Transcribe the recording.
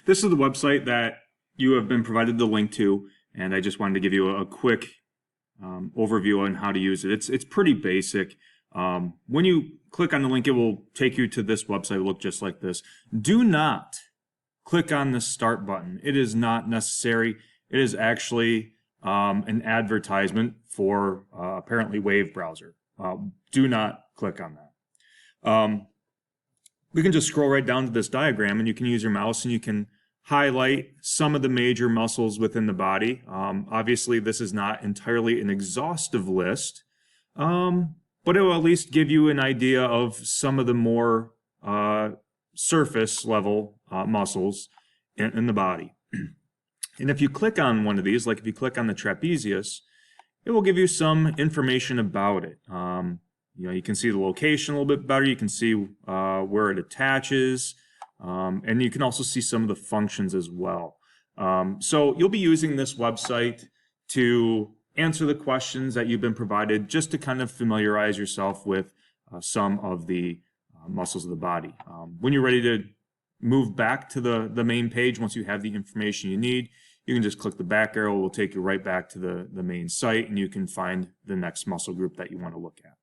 this is the website that you have been provided the link to, and I just wanted to give you a quick overview on how to use it. It's pretty basic. When you click on the link, it will take you to this website. It will look just like this. Do not click on the start button. It is not necessary. It is actually an advertisement for apparently Wave browser. Do not click on that. We can just scroll right down to this diagram, and you can use your mouse and you can highlight some of the major muscles within the body. Obviously, this is not entirely an exhaustive list, but it will at least give you an idea of some of the more surface level muscles in the body. And if you click on one of these, like if you click on the trapezius, it will give you some information about it. You can see the location a little bit better. You can see where it attaches, and you can also see some of the functions as well. So you'll be using this website to answer the questions that you've been provided, just to kind of familiarize yourself with some of the muscles of the body. When you're ready to move back to the main page, once you have the information you need, you can just click the back arrow. It will take you right back to the main site, and you can find the next muscle group that you want to look at.